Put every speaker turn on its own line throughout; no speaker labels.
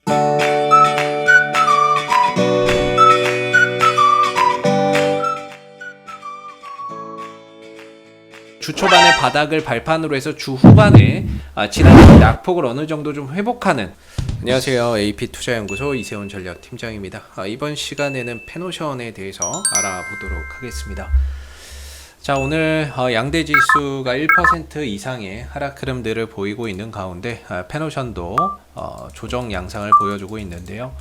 주 초반에 바닥을 발판으로 해서 주 후반에 지난주 낙폭을 어느 정도 좀 회복하는. 안녕하세요, AP투자연구소 이세훈 전략팀장입니다. 이번 시간에는 페노션에 대해서 알아보도록 하겠습니다. 자, 오늘 양대 지수가 1% 이상의 하락 흐름들을 보이고 있는 가운데 페노션도 조정 양상을 보여주고 있는데요.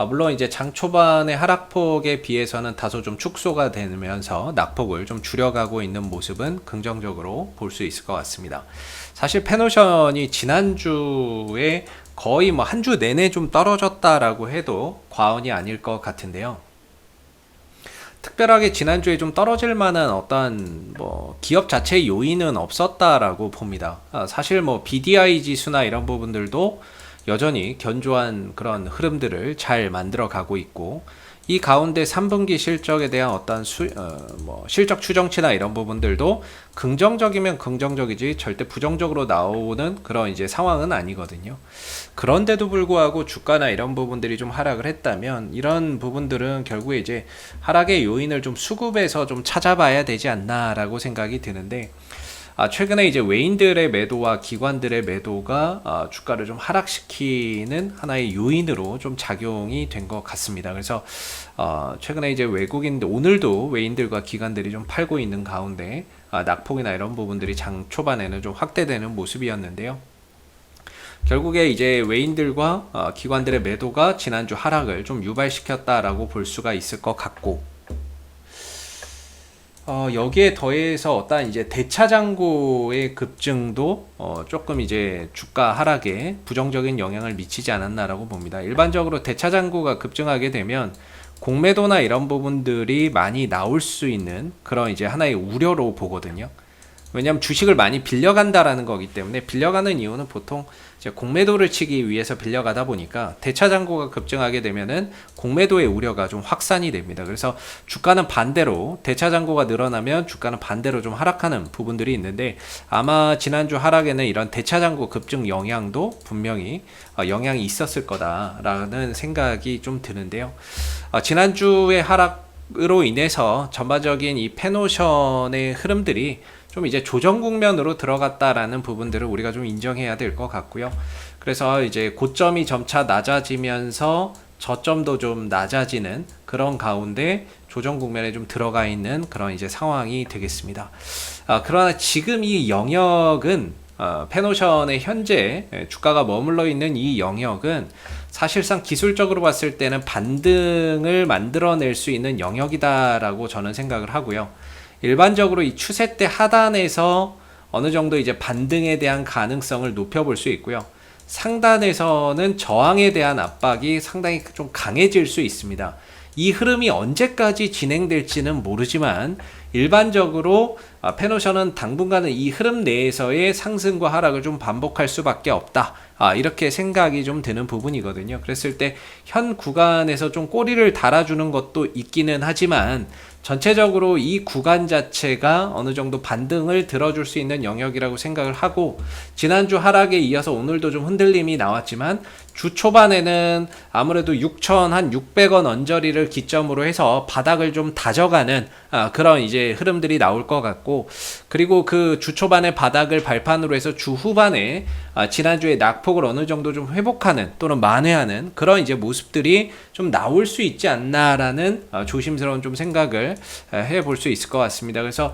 물론 이제 장 초반의 하락폭에 비해서는 다소 좀 축소가 되면서 낙폭을 좀 줄여가고 있는 모습은 긍정적으로 볼 수 있을 것 같습니다. 사실 페노션이 지난주에 거의 뭐 한 주 내내 좀 떨어졌다라고 해도 과언이 아닐 것 같은데요. 특별하게 지난주에 좀 떨어질 만한 어떤 뭐 기업 자체의 요인은 없었다라고 봅니다. 사실 뭐 BDI 지수나 이런 부분들도 여전히 견조한 그런 흐름들을 잘 만들어 가고 있고, 이 가운데 3분기 실적에 대한 어떤 실적 추정치나 이런 부분들도 긍정적이면 긍정적이지 절대 부정적으로 나오는 그런 이제 상황은 아니거든요. 그런데도 불구하고 주가나 이런 부분들이 좀 하락을 했다면 이런 부분들은 결국에 이제 하락의 요인을 좀 수급해서 좀 찾아봐야 되지 않나라고 생각이 드는데, 최근에 이제 외인들의 매도와 기관들의 매도가 주가를 좀 하락시키는 하나의 요인으로 좀 작용이 된 것 같습니다. 그래서 최근에 이제 외국인들, 오늘도 외인들과 기관들이 좀 팔고 있는 가운데 낙폭이나 이런 부분들이 장 초반에는 좀 확대되는 모습이었는데요. 결국에 이제 외인들과 기관들의 매도가 지난주 하락을 좀 유발시켰다라고 볼 수가 있을 것 같고, 여기에 더해서 어떤 이제 대차장고의 급증도 조금 이제 주가 하락에 부정적인 영향을 미치지 않았나라고 봅니다. 일반적으로 대차장고가 급증하게 되면 공매도나 이런 부분들이 많이 나올 수 있는 그런 이제 하나의 우려로 보거든요. 왜냐하면 주식을 많이 빌려간다라는 거기 때문에, 빌려가는 이유는 보통 이제 공매도를 치기 위해서 빌려가다 보니까 대차장고가 급증하게 되면은 공매도의 우려가 좀 확산이 됩니다. 그래서 주가는 반대로, 대차장고가 늘어나면 주가는 반대로 좀 하락하는 부분들이 있는데, 아마 지난주 하락에는 이런 대차장고 급증 영향도 분명히 영향이 있었을 거다라는 생각이 좀 드는데요. 지난주의 하락으로 인해서 전반적인 이 페노션의 흐름들이 좀 이제 조정 국면으로 들어갔다라는 부분들을 우리가 좀 인정해야 될 것 같고요. 그래서 이제 고점이 점차 낮아지면서 저점도 좀 낮아지는 그런 가운데 조정 국면에 좀 들어가 있는 그런 이제 상황이 되겠습니다. 그러나 지금 이 영역은 페노션의 현재 주가가 머물러 있는 이 영역은 사실상 기술적으로 봤을 때는 반등을 만들어낼 수 있는 영역이다라고 저는 생각을 하고요. 일반적으로 이 추세대 하단에서 어느 정도 이제 반등에 대한 가능성을 높여볼 수 있고요. 상단에서는 저항에 대한 압박이 상당히 좀 강해질 수 있습니다. 이 흐름이 언제까지 진행될지는 모르지만 일반적으로 페노션은 당분간은 이 흐름 내에서의 상승과 하락을 좀 반복할 수밖에 없다. 이렇게 생각이 좀 드는 부분이거든요. 그랬을 때 현 구간에서 좀 꼬리를 달아주는 것도 있기는 하지만 전체적으로 이 구간 자체가 어느 정도 반등을 들어줄 수 있는 영역이라고 생각을 하고, 지난주 하락에 이어서 오늘도 좀 흔들림이 나왔지만 주 초반에는 아무래도 6,600원 언저리를 기점으로 해서 바닥을 좀 다져가는 그런 이제 흐름들이 나올 것 같고, 그리고 그 주 초반에 바닥을 발판으로 해서 주 후반에 지난주에 낙폭을 어느 정도 좀 회복하는 또는 만회하는 그런 이제 모습들이 좀 나올 수 있지 않나라는 조심스러운 좀 생각을 해볼 수 있을 것 같습니다. 그래서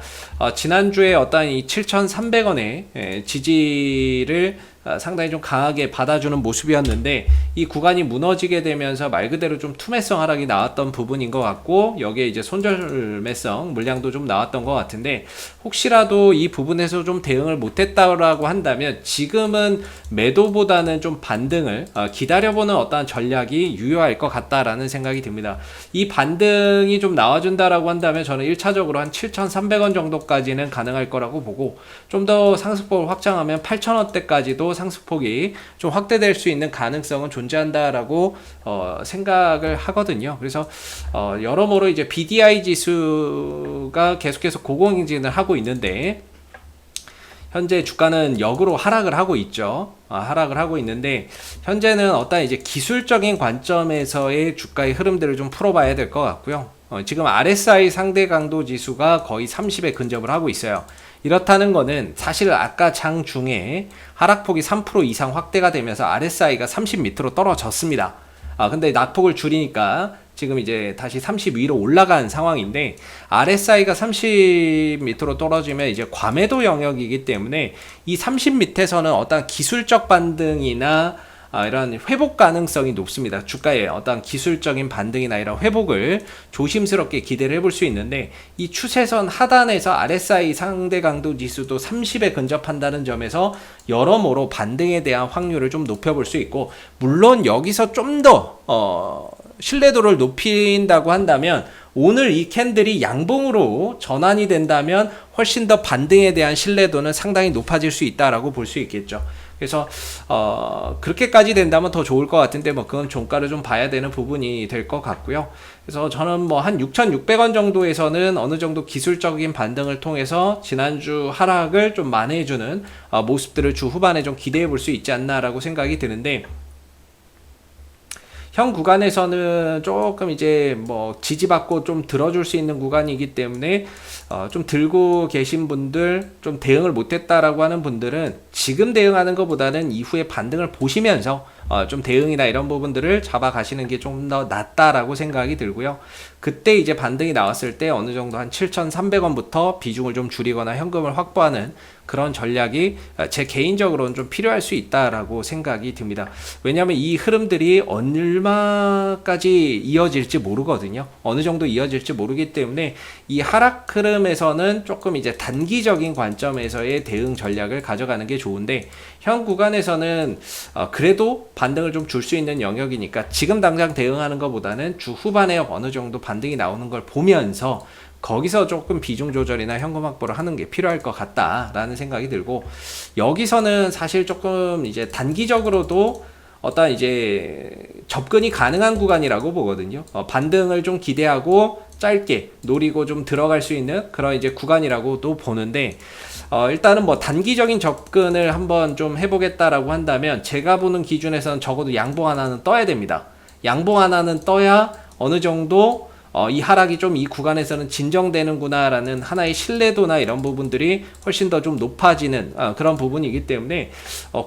지난주에 어떤 이 7,300원의 지지를 상당히 좀 강하게 받아주는 모습이었는데, 이 구간이 무너지게 되면서 말 그대로 좀 투매성 하락이 나왔던 부분인 것 같고, 여기에 이제 손절매성 물량도 좀 나왔던 것 같은데, 혹시라도 이 부분에서 좀 대응을 못했다고 한다면 지금은 매도보다는 좀 반등을 기다려보는 어떠한 전략이 유효할 것 같다라는 생각이 듭니다. 이 반등이 좀 나와준다라고 한다면 저는 1차적으로 한 7,300원 정도까지는 가능할 거라고 보고, 좀 더 상승폭을 확장하면 8,000원대까지도 상승폭이 좀 확대될 수 있는 가능성은 존재한다라고 생각을 하거든요. 그래서 여러모로 이제 BDI 지수가 계속해서 고공행진을 하고 있는데, 현재 주가는 역으로 하락을 하고 있죠. 하락을 하고 있는데 현재는 어떤 이제 기술적인 관점에서의 주가의 흐름들을 좀 풀어봐야 될 것 같고요. 지금 RSI 상대 강도 지수가 거의 30에 근접을 하고 있어요. 이렇다는 거는 사실 아까 장 중에 하락폭이 3% 이상 확대가 되면서 RSI가 30 밑으로 떨어졌습니다. 근데 낙폭을 줄이니까 지금 이제 다시 30 위로 올라간 상황인데 RSI가 30 밑으로 떨어지면 이제 과매도 영역이기 때문에 이 30 밑에서는 어떤 기술적 반등이나 이런 회복 가능성이 높습니다. 주가의 어떤 기술적인 반등이나 이런 회복을 조심스럽게 기대를 해볼 수 있는데 이 추세선 하단에서 RSI 상대 강도 지수도 30에 근접한다는 점에서 여러모로 반등에 대한 확률을 좀 높여볼 수 있고, 물론 여기서 좀 더 신뢰도를 높인다고 한다면 오늘 이 캔들이 양봉으로 전환이 된다면 훨씬 더 반등에 대한 신뢰도는 상당히 높아질 수 있다라고 볼 수 있겠죠. 그래서 그렇게까지 된다면 더 좋을 것 같은데 뭐 그건 종가를 좀 봐야 되는 부분이 될 것 같고요. 그래서 저는 뭐 한 6,600원 정도에서는 어느 정도 기술적인 반등을 통해서 지난주 하락을 좀 만회해주는 모습들을 주 후반에 좀 기대해 볼 수 있지 않나라고 생각이 드는데, 현 구간에서는 조금 이제 뭐 지지받고 좀 들어줄 수 있는 구간이기 때문에 좀 들고 계신 분들, 좀 대응을 못했다라고 하는 분들은 지금 대응하는 것보다는 이후에 반등을 보시면서 좀 대응이나 이런 부분들을 잡아가시는 게 좀 더 낫다라고 생각이 들고요. 그때 이제 반등이 나왔을 때 어느 정도 한 7,300원부터 비중을 좀 줄이거나 현금을 확보하는 그런 전략이 제 개인적으로는 좀 필요할 수 있다라고 생각이 듭니다. 왜냐하면 이 흐름들이 얼마까지 이어질지 모르거든요. 어느 정도 이어질지 모르기 때문에 이 하락 흐름에서는 조금 이제 단기적인 관점에서의 대응 전략을 가져가는 게 좋은데, 현 구간에서는 그래도 반등을 좀 줄 수 있는 영역이니까 지금 당장 대응하는 것보다는 주 후반에 어느 정도 반등이 나오는 걸 보면서 거기서 조금 비중 조절이나 현금 확보를 하는 게 필요할 것 같다라는 생각이 들고, 여기서는 사실 조금 이제 단기적으로도 어떤 이제 접근이 가능한 구간이라고 보거든요. 반등을 좀 기대하고 짧게 노리고 좀 들어갈 수 있는 그런 이제 구간이라고도 보는데, 일단은 뭐 단기적인 접근을 한번 좀 해보겠다라고 한다면 제가 보는 기준에서는 적어도 양봉 하나는 떠야 됩니다. 양봉 하나는 떠야 어느 정도 이 하락이 좀 이 구간에서는 진정되는구나 라는 하나의 신뢰도나 이런 부분들이 훨씬 더 좀 높아지는 그런 부분이기 때문에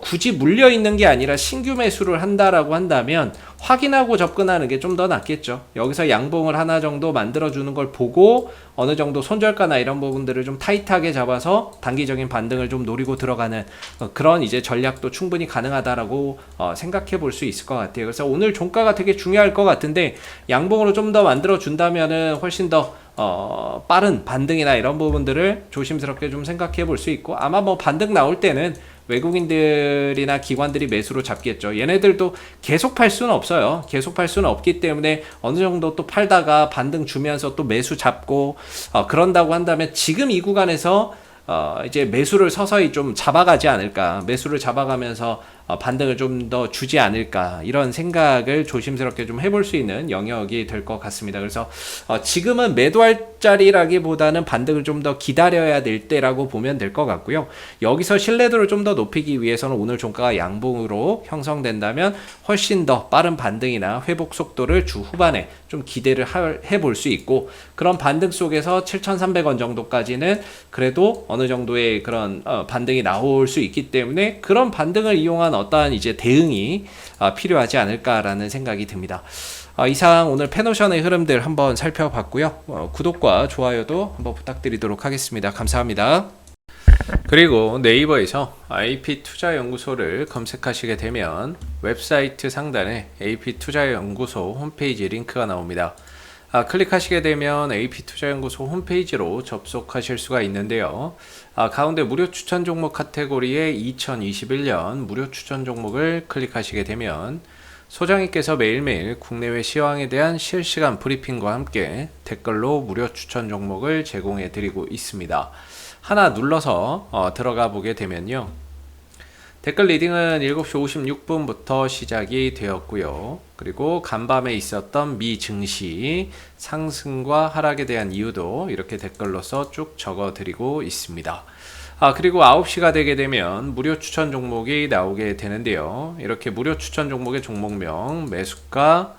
굳이 물려있는 게 아니라 신규 매수를 한다라고 한다면 확인하고 접근하는 게 좀 더 낫겠죠. 여기서 양봉을 하나 정도 만들어주는 걸 보고 어느 정도 손절가나 이런 부분들을 좀 타이트하게 잡아서 단기적인 반등을 좀 노리고 들어가는 그런 이제 전략도 충분히 가능하다라고 생각해 볼 수 있을 것 같아요. 그래서 오늘 종가가 되게 중요할 것 같은데 양봉으로 좀 더 만들어 준다면은 훨씬 더 빠른 반등이나 이런 부분들을 조심스럽게 좀 생각해 볼 수 있고, 아마 뭐 반등 나올 때는 외국인들이나 기관들이 매수로 잡겠죠. 얘네들도 계속 팔 수는 없어요. 계속 팔 수는 없기 때문에 어느 정도 또 팔다가 반등 주면서 또 매수 잡고 그런다고 한다면 지금 이 구간에서 이제 매수를 서서히 좀 잡아가지 않을까, 매수를 잡아가면서 반등을 좀 더 주지 않을까, 이런 생각을 조심스럽게 좀 해볼 수 있는 영역이 될 것 같습니다. 그래서 지금은 매도할 자리라기보다는 반등을 좀 더 기다려야 될 때라고 보면 될 것 같고요. 여기서 신뢰도를 좀 더 높이기 위해서는 오늘 종가가 양봉으로 형성된다면 훨씬 더 빠른 반등이나 회복 속도를 주 후반에 좀 기대를 해볼 수 있고, 그런 반등 속에서 7,300원 정도까지는 그래도 어느 정도의 그런 반등이 나올 수 있기 때문에 그런 반등을 이용한 어떠한 이제 대응이 필요하지 않을까라는 생각이 듭니다. 이상 오늘 페노션의 흐름들 한번 살펴봤고요. 구독과 좋아요도 한번 부탁드리도록 하겠습니다. 감사합니다. 그리고 네이버에서 AP투자연구소를 검색하시게 되면 웹사이트 상단에 AP투자연구소 홈페이지 링크가 나옵니다. 클릭하시게 되면 AP투자연구소 홈페이지로 접속하실 수가 있는데요. 가운데 무료 추천 종목 카테고리에 2021년 무료 추천 종목을 클릭하시게 되면 소장님께서 매일매일 국내외 시황에 대한 실시간 브리핑과 함께 댓글로 무료 추천 종목을 제공해 드리고 있습니다. 하나 눌러서 들어가 보게 되면요, 댓글 리딩은 7시 56분부터 시작이 되었고요. 그리고 간밤에 있었던 미 증시 상승과 하락에 대한 이유도 이렇게 댓글로서 쭉 적어 드리고 있습니다. 그리고 9시가 되게 되면 무료 추천 종목이 나오게 되는데요. 이렇게 무료 추천 종목의 종목명, 매수가,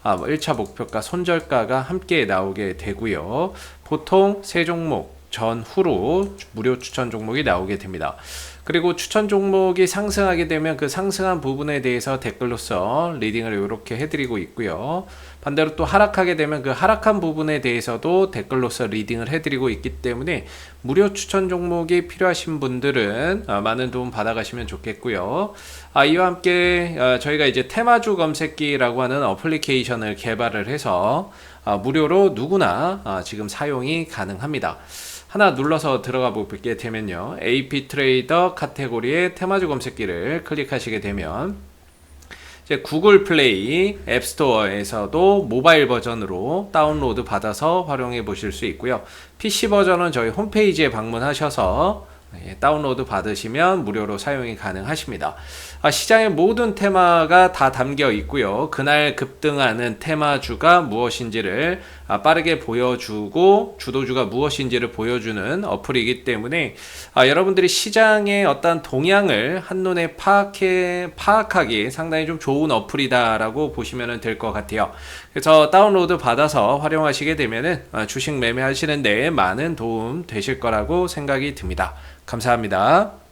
1차 목표가, 손절가가 함께 나오게 되고요. 보통 세 종목 전후로 무료 추천 종목이 나오게 됩니다. 그리고 추천 종목이 상승하게 되면 그 상승한 부분에 대해서 댓글로서 리딩을 이렇게 해드리고 있고요. 반대로 또 하락하게 되면 그 하락한 부분에 대해서도 댓글로서 리딩을 해드리고 있기 때문에 무료 추천 종목이 필요하신 분들은 많은 도움 받아가시면 좋겠고요. 이와 함께 저희가 이제 테마주 검색기라고 하는 어플리케이션을 개발을 해서 무료로 누구나 지금 사용이 가능합니다. 하나 눌러서 들어가 보게 되면요, AP 트레이더 카테고리의 테마주 검색기를 클릭하시게 되면 이제 구글 플레이 앱스토어에서도 모바일 버전으로 다운로드 받아서 활용해 보실 수 있고요. PC 버전은 저희 홈페이지에 방문하셔서 다운로드 받으시면 무료로 사용이 가능하십니다. 시장의 모든 테마가 다 담겨 있고요. 그날 급등하는 테마주가 무엇인지를 빠르게 보여주고 주도주가 무엇인지를 보여주는 어플이기 때문에 여러분들이 시장의 어떤 동향을 한눈에 파악하기 상당히 좀 좋은 어플이다라고 보시면 될 것 같아요. 그래서 다운로드 받아서 활용하시게 되면은 주식 매매하시는 데 많은 도움 되실 거라고 생각이 듭니다. 감사합니다.